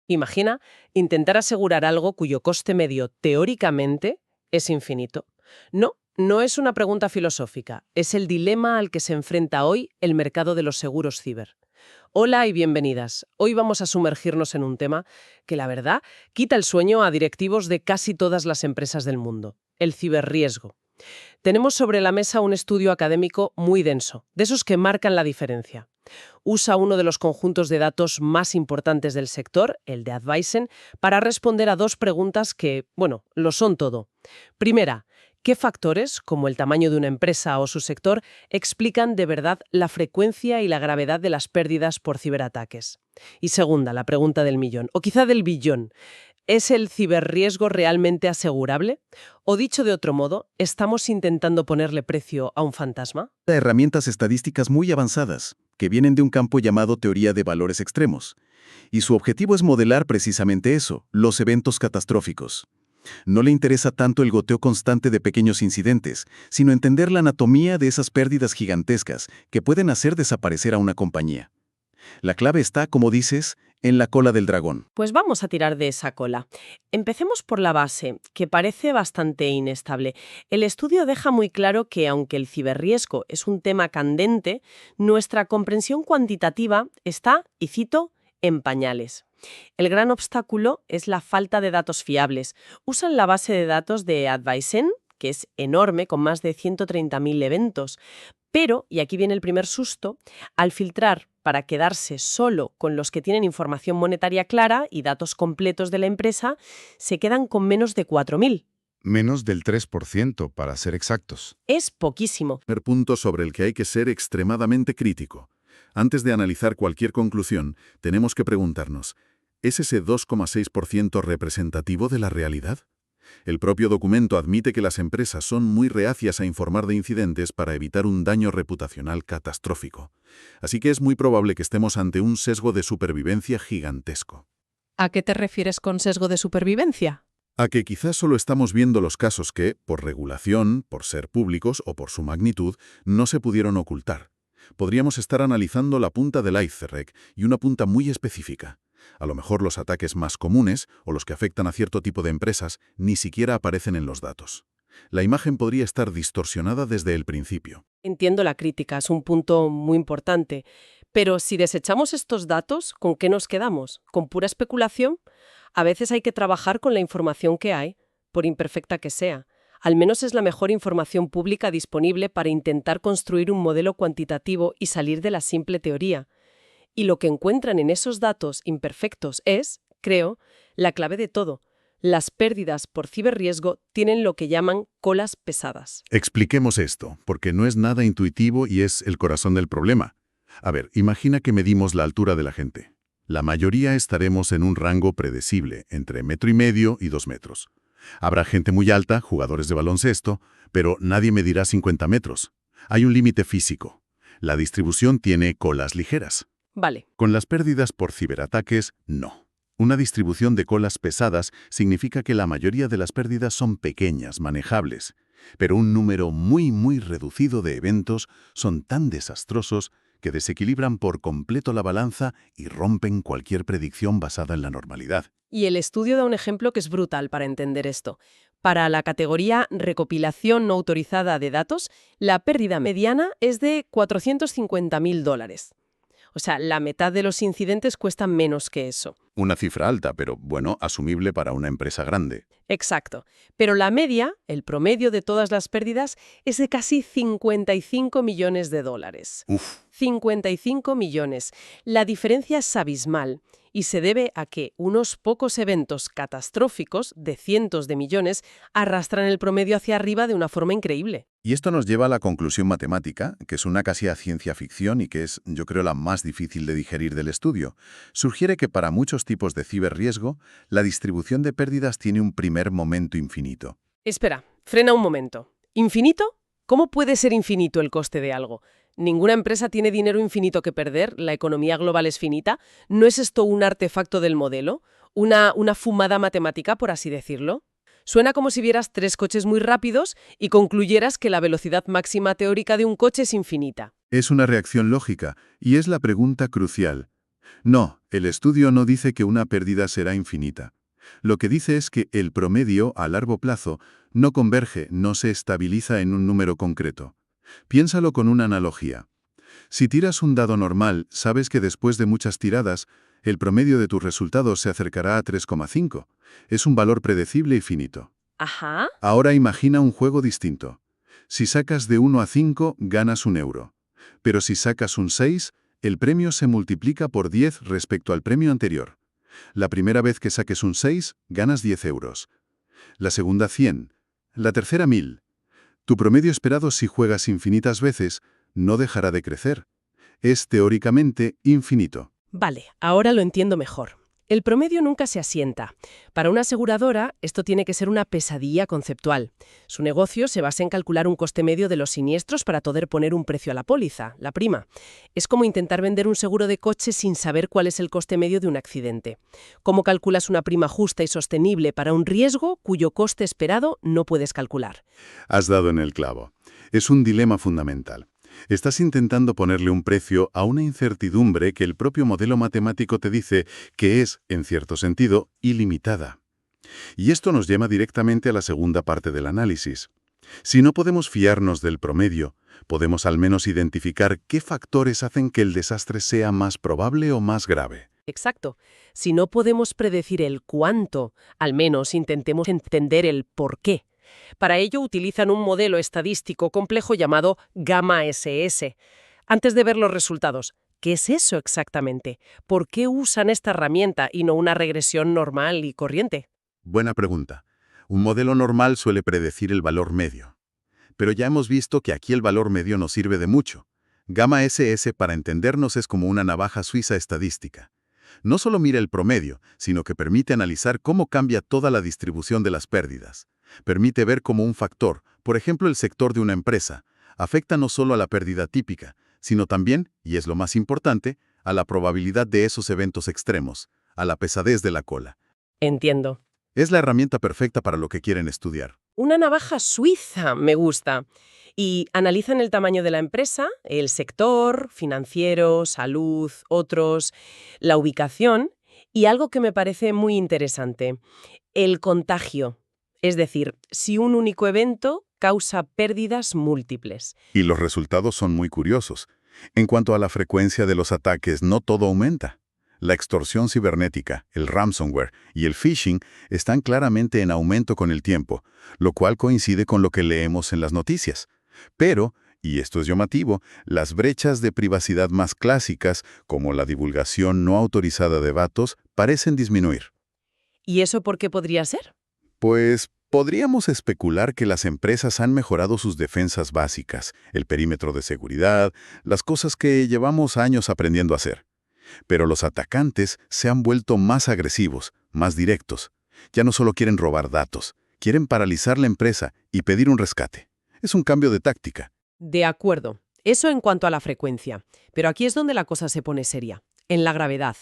Imagina intentar asegurar algo cuyo coste medio teóricamente es infinito. No, no es una pregunta filosófica, es el dilema al que se enfrenta hoy el mercado de los seguros ciber. Hola y bienvenidas. Hoy vamos a sumergirnos en un tema que, la verdad, quita el sueño a directivos de casi todas las empresas del mundo: el ciberriesgo. Tenemos sobre la mesa un estudio académico muy denso, de esos que marcan la diferencia. Usa uno de los conjuntos de datos más importantes del sector, el de Advisen, para responder a dos preguntas que, bueno, lo son todo. Primera, ¿qué factores, como el tamaño de una empresa o su sector, explican de verdad la frecuencia y la gravedad de las pérdidas por ciberataques? Y segunda, la pregunta del millón, o quizá del billón: ¿es el ciberriesgo realmente asegurable? O dicho de otro modo, ¿estamos intentando ponerle precio a un fantasma? Herramientas estadísticas muy avanzadas, que vienen de un campo llamado teoría de valores extremos. Y su objetivo es modelar precisamente eso, los eventos catastróficos. No le interesa tanto el goteo constante de pequeños incidentes, sino entender la anatomía de esas pérdidas gigantescas que pueden hacer desaparecer a una compañía. La clave está, como dices, en la cola del dragón. Pues vamos a tirar de esa cola. Empecemos por la base, que parece bastante inestable. El estudio deja muy claro que, aunque el ciberriesgo es un tema candente, nuestra comprensión cuantitativa está, y cito, en pañales. El gran obstáculo es la falta de datos fiables. Usan la base de datos de Advisen, que es enorme, con más de 130.000 eventos. Pero, y aquí viene el primer susto, al filtrar para quedarse solo con los que tienen información monetaria clara y datos completos de la empresa, se quedan con menos de 4.000. Menos del 3%, para ser exactos. Es poquísimo. Primer punto sobre el que hay que ser extremadamente crítico. Antes de analizar cualquier conclusión, tenemos que preguntarnos, ¿es ese 2,6% representativo de la realidad? El propio documento admite que las empresas son muy reacias a informar de incidentes para evitar un daño reputacional catastrófico. Así que es muy probable que estemos ante un sesgo de supervivencia gigantesco. ¿A qué te refieres con sesgo de supervivencia? A que quizás solo estamos viendo los casos que, por regulación, por ser públicos o por su magnitud, no se pudieron ocultar. Podríamos estar analizando la punta del iceberg y una punta muy específica. A lo mejor los ataques más comunes, o los que afectan a cierto tipo de empresas, ni siquiera aparecen en los datos. La imagen podría estar distorsionada desde el principio. Entiendo la crítica, es un punto muy importante. Pero si desechamos estos datos, ¿con qué nos quedamos? ¿Con pura especulación? A veces hay que trabajar con la información que hay, por imperfecta que sea. Al menos es la mejor información pública disponible para intentar construir un modelo cuantitativo y salir de la simple teoría. Y lo que encuentran en esos datos imperfectos es, creo, la clave de todo. Las pérdidas por ciberriesgo tienen lo que llaman colas pesadas. Expliquemos esto, porque no es nada intuitivo y es el corazón del problema. A ver, imagina que medimos la altura de la gente. La mayoría estaremos en un rango predecible, entre 1,5 metros y 2 metros. Habrá gente muy alta, jugadores de baloncesto, pero nadie medirá 50 metros. Hay un límite físico. La distribución tiene colas ligeras. Vale. Con las pérdidas por ciberataques, no. Una distribución de colas pesadas significa que la mayoría de las pérdidas son pequeñas, manejables, pero un número muy reducido de eventos son tan desastrosos que desequilibran por completo la balanza y rompen cualquier predicción basada en la normalidad. Y el estudio da un ejemplo que es brutal para entender esto. Para la categoría recopilación no autorizada de datos, la pérdida mediana es de $450.000. O sea, la mitad de los incidentes cuestan menos que eso. Una cifra alta, pero bueno, asumible para una empresa grande. Exacto. Pero la media, el promedio de todas las pérdidas, es de casi $55 millones. Uf. 55 millones. La diferencia es abismal y se debe a que unos pocos eventos catastróficos de cientos de millones arrastran el promedio hacia arriba de una forma increíble. Y esto nos lleva a la conclusión matemática, que es una casi a ciencia ficción y que es, yo creo, la más difícil de digerir del estudio. Sugiere que para muchos tipos de ciberriesgo, la distribución de pérdidas tiene un primer momento infinito. Espera, frena un momento. ¿Infinito? ¿Cómo puede ser infinito el coste de algo? Ninguna empresa tiene dinero infinito que perder, la economía global es finita. ¿No es esto un artefacto del modelo? ¿Una fumada matemática, por así decirlo? Suena como si vieras 3 coches muy rápidos y concluyeras que la velocidad máxima teórica de un coche es infinita. Es una reacción lógica, y es la pregunta crucial. No, el estudio no dice que una pérdida será infinita. Lo que dice es que el promedio, a largo plazo, no converge, no se estabiliza en un número concreto. Piénsalo con una analogía. Si tiras un dado normal, sabes que después de muchas tiradas, el promedio de tus resultados se acercará a 3,5. Es un valor predecible y finito. Ajá. Ahora imagina un juego distinto. Si sacas de 1 a 5, ganas 1 euro. Pero si sacas un 6, el premio se multiplica por 10 respecto al premio anterior. La primera vez que saques un 6, ganas 10 euros. La segunda 100. La tercera 1000. Tu promedio esperado si juegas infinitas veces no dejará de crecer. Es teóricamente infinito. Vale, ahora lo entiendo mejor. El promedio nunca se asienta. Para una aseguradora, esto tiene que ser una pesadilla conceptual. Su negocio se basa en calcular un coste medio de los siniestros para poder poner un precio a la póliza, la prima. Es como intentar vender un seguro de coche sin saber cuál es el coste medio de un accidente. ¿Cómo calculas una prima justa y sostenible para un riesgo cuyo coste esperado no puedes calcular? Has dado en el clavo. Es un dilema fundamental. Estás intentando ponerle un precio a una incertidumbre que el propio modelo matemático te dice que es, en cierto sentido, ilimitada. Y esto nos lleva directamente a la segunda parte del análisis. Si no podemos fiarnos del promedio, podemos al menos identificar qué factores hacen que el desastre sea más probable o más grave. Exacto. Si no podemos predecir el cuánto, al menos intentemos entender el por qué. Para ello utilizan un modelo estadístico complejo llamado Gamma SS. Antes de ver los resultados, ¿qué es eso exactamente? ¿Por qué usan esta herramienta y no una regresión normal y corriente? Buena pregunta. Un modelo normal suele predecir el valor medio. Pero ya hemos visto que aquí el valor medio nos sirve de mucho. Gamma SS, para entendernos, es como una navaja suiza estadística. No solo mira el promedio, sino que permite analizar cómo cambia toda la distribución de las pérdidas. Permite ver cómo un factor, por ejemplo el sector de una empresa, afecta no solo a la pérdida típica, sino también, y es lo más importante, a la probabilidad de esos eventos extremos, a la pesadez de la cola. Entiendo. Es la herramienta perfecta para lo que quieren estudiar. Una navaja suiza, me gusta. Y analizan el tamaño de la empresa, el sector, financiero, salud, otros, la ubicación y algo que me parece muy interesante, el contagio. Es decir, si un único evento causa pérdidas múltiples. Y los resultados son muy curiosos. En cuanto a la frecuencia de los ataques, no todo aumenta. La extorsión cibernética, el ransomware y el phishing están claramente en aumento con el tiempo, lo cual coincide con lo que leemos en las noticias. Pero, y esto es llamativo, las brechas de privacidad más clásicas, como la divulgación no autorizada de datos, parecen disminuir. ¿Y eso por qué podría ser? Pues podríamos especular que las empresas han mejorado sus defensas básicas, el perímetro de seguridad, las cosas que llevamos años aprendiendo a hacer. Pero los atacantes se han vuelto más agresivos, más directos. Ya no solo quieren robar datos, quieren paralizar la empresa y pedir un rescate. Es un cambio de táctica. De acuerdo. Eso en cuanto a la frecuencia. Pero aquí es donde la cosa se pone seria. En la gravedad.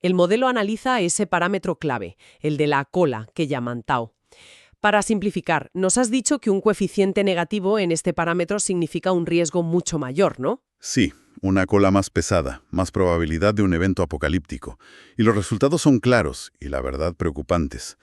El modelo analiza ese parámetro clave, el de la cola, que llaman tau. Para simplificar, nos has dicho que un coeficiente negativo en este parámetro significa un riesgo mucho mayor, ¿no? Sí, una cola más pesada, más probabilidad de un evento apocalíptico. Y los resultados son claros y, la verdad, preocupantes.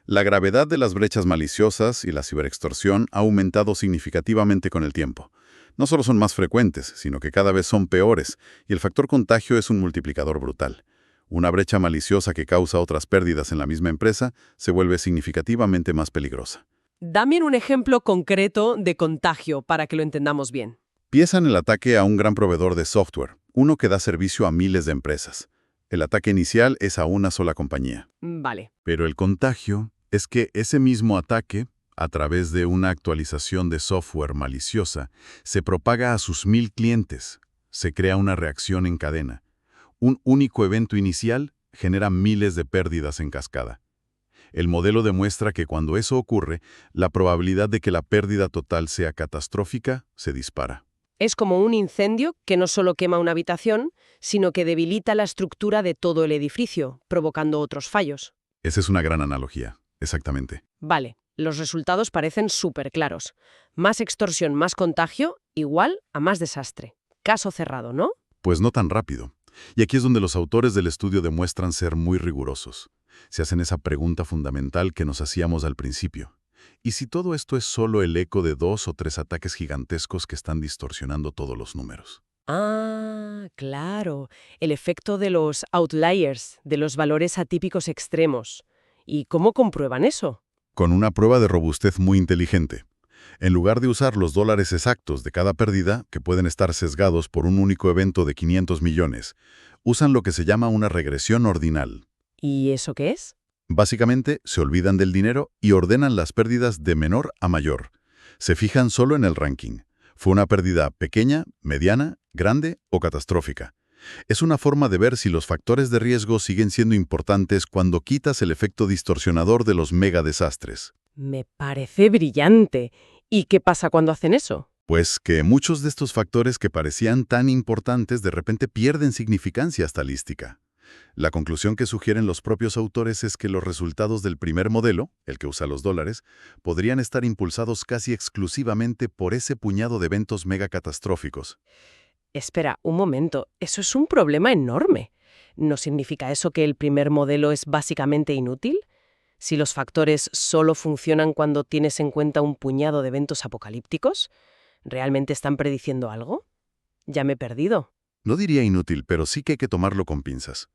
La gravedad de las brechas maliciosas y la ciberextorsión ha aumentado significativamente con el tiempo. No solo son más frecuentes, sino que cada vez son peores, y el factor contagio es un multiplicador brutal. Una brecha maliciosa que causa otras pérdidas en la misma empresa se vuelve significativamente más peligrosa. Dame un ejemplo concreto de contagio para que lo entendamos bien. Piensan el ataque a un gran proveedor de software, uno que da servicio a miles de empresas. El ataque inicial es a una sola compañía. Vale. Pero el contagio es que ese mismo ataque, a través de una actualización de software maliciosa, se propaga a sus 1000 clientes. Se crea una reacción en cadena. Un único evento inicial genera miles de pérdidas en cascada. El modelo demuestra que cuando eso ocurre, la probabilidad de que la pérdida total sea catastrófica se dispara. Es como un incendio que no solo quema una habitación, sino que debilita la estructura de todo el edificio, provocando otros fallos. Esa es una gran analogía, exactamente. Vale, los resultados parecen súper claros. Más extorsión, más contagio, igual a más desastre. Caso cerrado, ¿no? Pues no tan rápido. Y aquí es donde los autores del estudio demuestran ser muy rigurosos. Se hacen esa pregunta fundamental que nos hacíamos al principio. ¿Y si todo esto es solo el eco de 2 o 3 ataques gigantescos que están distorsionando todos los números? Ah, claro, el efecto de los outliers, de los valores atípicos extremos. ¿Y cómo comprueban eso? Con una prueba de robustez muy inteligente. En lugar de usar los dólares exactos de cada pérdida, que pueden estar sesgados por un único evento de 500 millones, usan lo que se llama una regresión ordinal. ¿Y eso qué es? Básicamente, se olvidan del dinero y ordenan las pérdidas de menor a mayor. Se fijan solo en el ranking. ¿Fue una pérdida pequeña, mediana, grande o catastrófica? Es una forma de ver si los factores de riesgo siguen siendo importantes cuando quitas el efecto distorsionador de los megadesastres. Me parece brillante. ¿Y qué pasa cuando hacen eso? Pues que muchos de estos factores que parecían tan importantes de repente pierden significancia estadística. La conclusión que sugieren los propios autores es que los resultados del primer modelo, el que usa los dólares, podrían estar impulsados casi exclusivamente por ese puñado de eventos megacatastróficos. Espera, un momento, eso es un problema enorme. ¿No significa eso que el primer modelo es básicamente inútil? Si los factores solo funcionan cuando tienes en cuenta un puñado de eventos apocalípticos, ¿realmente están prediciendo algo? Ya me he perdido. No diría inútil, pero sí que hay que tomarlo con pinzas.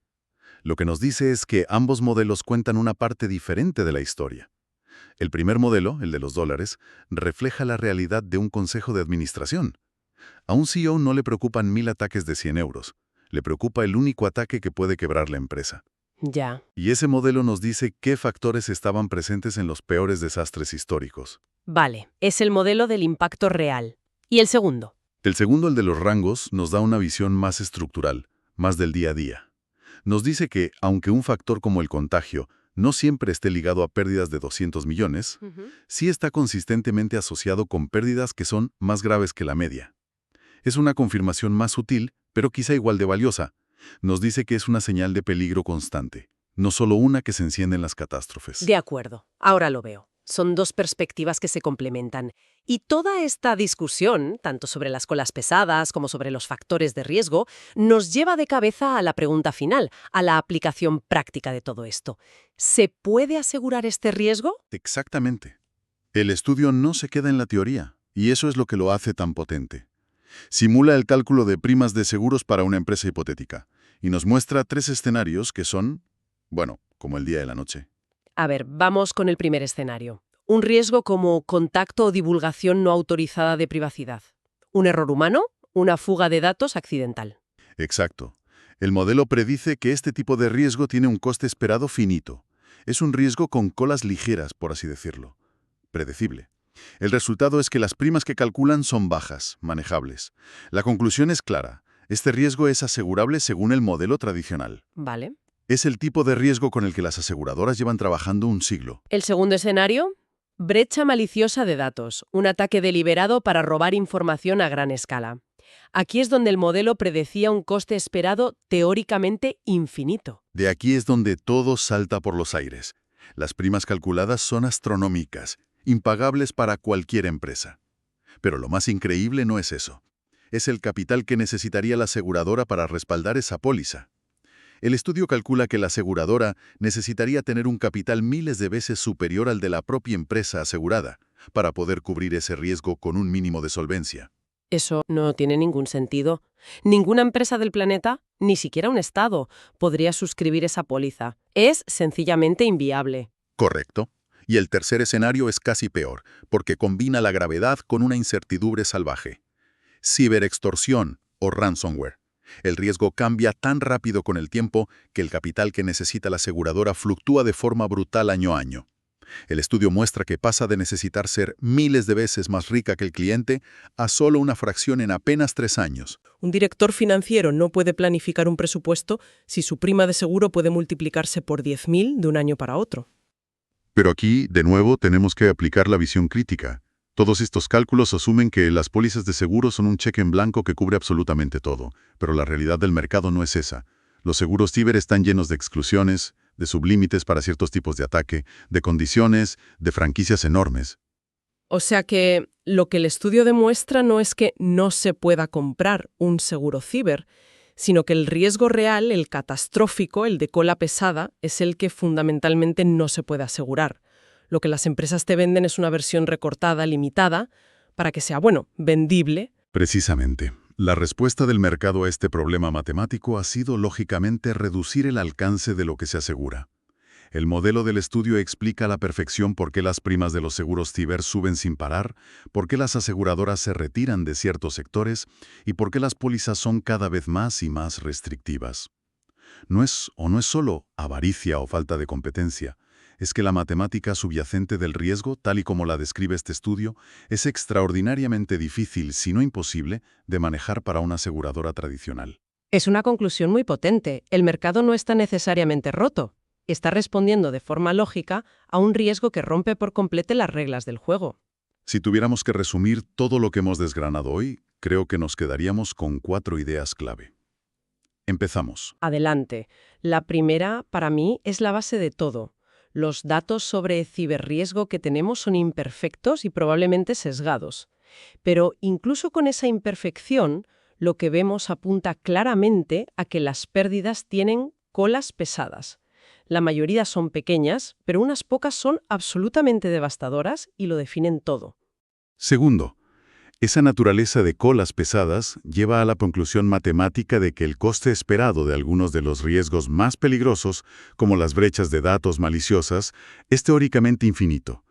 Lo que nos dice es que ambos modelos cuentan una parte diferente de la historia. El primer modelo, el de los dólares, refleja la realidad de un consejo de administración. A un CEO no le preocupan 1000 ataques de 100 euros. Le preocupa el único ataque que puede quebrar la empresa. Ya. Y ese modelo nos dice qué factores estaban presentes en los peores desastres históricos. Vale, es el modelo del impacto real. ¿Y el segundo? El segundo, el de los rangos, nos da una visión más estructural, más del día a día. Nos dice que, aunque un factor como el contagio no siempre esté ligado a pérdidas de 200 millones, sí está consistentemente asociado con pérdidas que son más graves que la media. Es una confirmación más sutil, pero quizá igual de valiosa. Nos dice que es una señal de peligro constante, no solo una que se enciende en las catástrofes. De acuerdo, ahora lo veo. Son dos perspectivas que se complementan. Y toda esta discusión, tanto sobre las colas pesadas como sobre los factores de riesgo, nos lleva de cabeza a la pregunta final, a la aplicación práctica de todo esto. ¿Se puede asegurar este riesgo? Exactamente. El estudio no se queda en la teoría, y eso es lo que lo hace tan potente. Simula el cálculo de primas de seguros para una empresa hipotética, y nos muestra 3 escenarios que son, bueno, como el día y la noche. A ver, vamos con el primer escenario. Un riesgo como contacto o divulgación no autorizada de privacidad. Un error humano, una fuga de datos accidental. Exacto. El modelo predice que este tipo de riesgo tiene un coste esperado finito. Es un riesgo con colas ligeras, por así decirlo. Predecible. El resultado es que las primas que calculan son bajas, manejables. La conclusión es clara. Este riesgo es asegurable según el modelo tradicional. Vale. Es el tipo de riesgo con el que las aseguradoras llevan trabajando un siglo. El segundo escenario, brecha maliciosa de datos, un ataque deliberado para robar información a gran escala. Aquí es donde el modelo predecía un coste esperado teóricamente infinito. De aquí es donde todo salta por los aires. Las primas calculadas son astronómicas, impagables para cualquier empresa. Pero lo más increíble no es eso. Es el capital que necesitaría la aseguradora para respaldar esa póliza. El estudio calcula que la aseguradora necesitaría tener un capital miles de veces superior al de la propia empresa asegurada para poder cubrir ese riesgo con un mínimo de solvencia. Eso no tiene ningún sentido. Ninguna empresa del planeta, ni siquiera un Estado, podría suscribir esa póliza. Es sencillamente inviable. Correcto. Y el tercer escenario es casi peor, porque combina la gravedad con una incertidumbre salvaje. Ciberextorsión o ransomware. El riesgo cambia tan rápido con el tiempo que el capital que necesita la aseguradora fluctúa de forma brutal año a año. El estudio muestra que pasa de necesitar ser miles de veces más rica que el cliente a solo una fracción en apenas 3 años. Un director financiero no puede planificar un presupuesto si su prima de seguro puede multiplicarse por 10.000 de un año para otro. Pero aquí, de nuevo, tenemos que aplicar la visión crítica. Todos estos cálculos asumen que las pólizas de seguro son un cheque en blanco que cubre absolutamente todo, pero la realidad del mercado no es esa. Los seguros ciber están llenos de exclusiones, de sublímites para ciertos tipos de ataque, de condiciones, de franquicias enormes. O sea que lo que el estudio demuestra no es que no se pueda comprar un seguro ciber, sino que el riesgo real, el catastrófico, el de cola pesada, es el que fundamentalmente no se puede asegurar. Lo que las empresas te venden es una versión recortada, limitada, para que sea, vendible. Precisamente. La respuesta del mercado a este problema matemático ha sido, lógicamente, reducir el alcance de lo que se asegura. El modelo del estudio explica a la perfección por qué las primas de los seguros ciber suben sin parar, por qué las aseguradoras se retiran de ciertos sectores y por qué las pólizas son cada vez más y más restrictivas. No es solo avaricia o falta de competencia, es que la matemática subyacente del riesgo, tal y como la describe este estudio, es extraordinariamente difícil, si no imposible, de manejar para una aseguradora tradicional. Es una conclusión muy potente. El mercado no está necesariamente roto. Está respondiendo de forma lógica a un riesgo que rompe por completo las reglas del juego. Si tuviéramos que resumir todo lo que hemos desgranado hoy, creo que nos quedaríamos con 4 ideas clave. Empezamos. Adelante. La primera, para mí, es la base de todo. Los datos sobre ciberriesgo que tenemos son imperfectos y probablemente sesgados. Pero incluso con esa imperfección, lo que vemos apunta claramente a que las pérdidas tienen colas pesadas. La mayoría son pequeñas, pero unas pocas son absolutamente devastadoras y lo definen todo. Segundo, esa naturaleza de colas pesadas lleva a la conclusión matemática de que el coste esperado de algunos de los riesgos más peligrosos, como las brechas de datos maliciosas, es teóricamente infinito.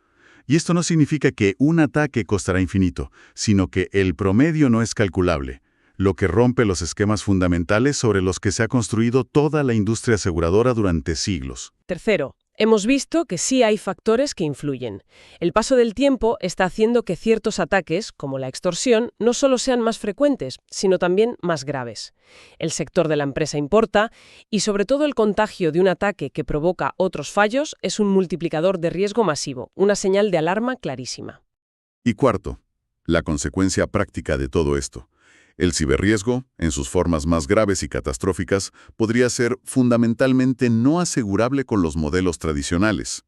Y esto no significa que un ataque costará infinito, sino que el promedio no es calculable, lo que rompe los esquemas fundamentales sobre los que se ha construido toda la industria aseguradora durante siglos. Tercero, hemos visto que sí hay factores que influyen. El paso del tiempo está haciendo que ciertos ataques, como la extorsión, no solo sean más frecuentes, sino también más graves. El sector de la empresa importa y, sobre todo, el contagio de un ataque que provoca otros fallos es un multiplicador de riesgo masivo, una señal de alarma clarísima. Y cuarto, la consecuencia práctica de todo esto. El ciberriesgo, en sus formas más graves y catastróficas, podría ser fundamentalmente no asegurable con los modelos tradicionales.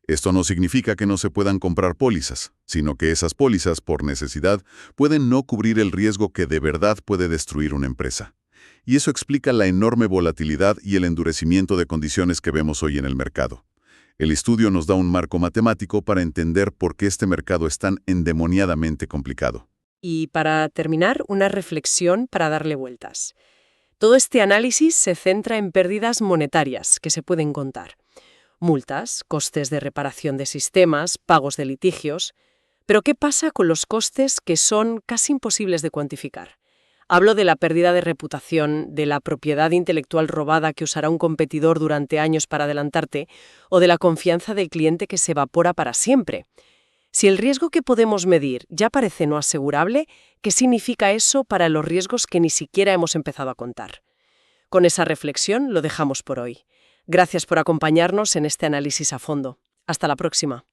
Esto no significa que no se puedan comprar pólizas, sino que esas pólizas, por necesidad, pueden no cubrir el riesgo que de verdad puede destruir una empresa. Y eso explica la enorme volatilidad y el endurecimiento de condiciones que vemos hoy en el mercado. El estudio nos da un marco matemático para entender por qué este mercado es tan endemoniadamente complicado. Y para terminar, una reflexión para darle vueltas. Todo este análisis se centra en pérdidas monetarias que se pueden contar. Multas, costes de reparación de sistemas, pagos de litigios. Pero ¿qué pasa con los costes que son casi imposibles de cuantificar? Hablo de la pérdida de reputación, de la propiedad intelectual robada que usará un competidor durante años para adelantarte, o de la confianza del cliente que se evapora para siempre. Si el riesgo que podemos medir ya parece no asegurable, ¿qué significa eso para los riesgos que ni siquiera hemos empezado a contar? Con esa reflexión lo dejamos por hoy. Gracias por acompañarnos en este análisis a fondo. Hasta la próxima.